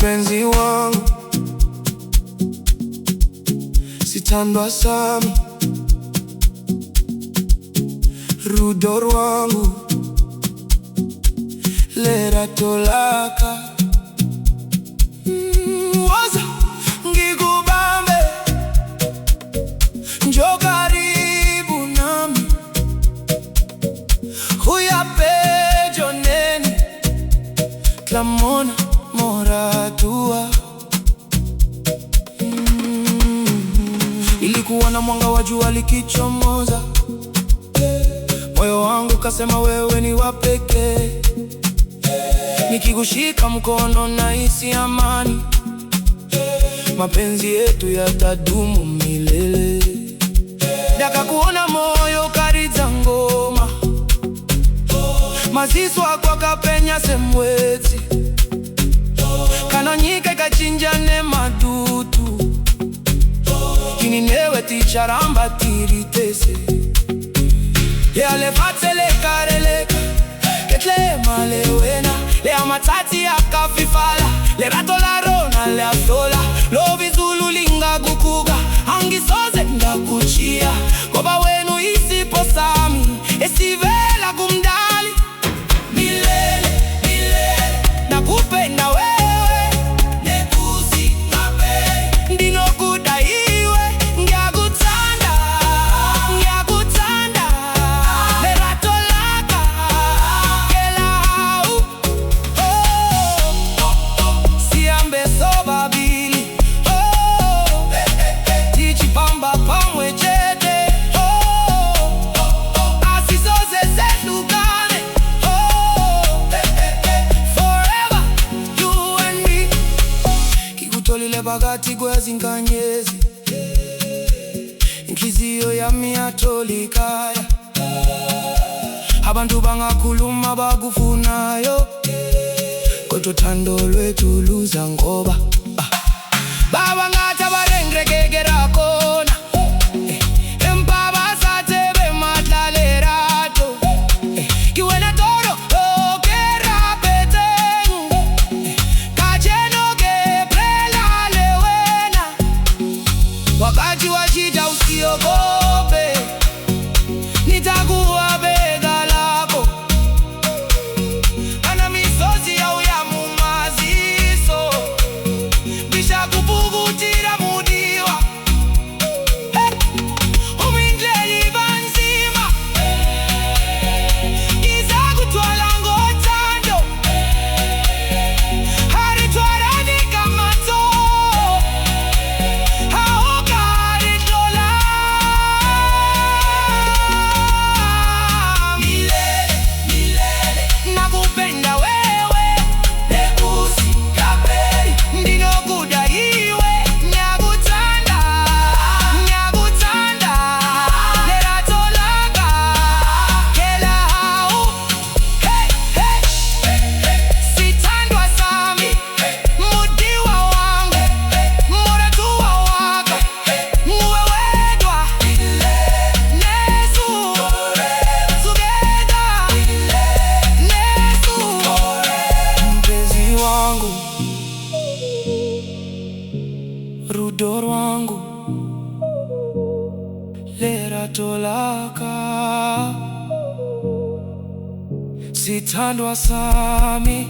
mpenzi wangu, sitandwa sami, rudo rwangu lera tolaka. Woza ngikubambe, njoo karibu nami, huyapejo neni tlamona moratua. Ilikuwa na mwanga wa jua likichomoza, moyo wangu kasema wewe ni wa pekee. Nikikushika mkono nahisi amani, mapenzi yetu yatadumu milele. Ndakakuona moyo kariza ngoma, maziswa kwa kapenya semwezi, kanonyike kachinjane madutu, kini newe ticharamba tiritese. Yale vatele kareleka, ketle malewena, le amatati ya kafifala, le ratola rona le atola, lo vizulu linga gukuga, angisoze ndakuchia, koba wenu isipo sami, esivela gumdali. Milele, milele, nakupenda wewe, nekusi ngape, ndino kudaiwe, ngiyakutanda, ngiyakutanda, le ratolaka, kela hau, siambe sobabili, tichi pamba pamwe chete, asisoze setukane, forever you and me. Kikutolile bagati kwezi nkanyezi, inhliziyo yami yatolikaya, abantu bangakhuluma bakufunayo, kodwa uthando lwethu luza ngoba baba ngathi abarengrekekera khona, empaba sathe bemadlalerato, kiwena toro okera peteng, kacheno ke prela lewena, wakati washida usiogope, nitakuwa bega lako, ana misozi ya uyamumaziso, bisha kupugutira mudiwa, umindleli banzima, iza kutwala ngothando, haritwarani kamato, haokaritola. Milele, milele, nakupenda wewe, nekusi ngape, ndino kudaiwe, nyakutanda, nyakutanda, lera tolaka, kela hau, hey, hey, sitandwa sami, mudiwa wangu, muratua wako, muwe wedwa, Nesu, together, Nesu, mpenzi wangu, rudo rwangu, lera tolaka, sitandwa sami.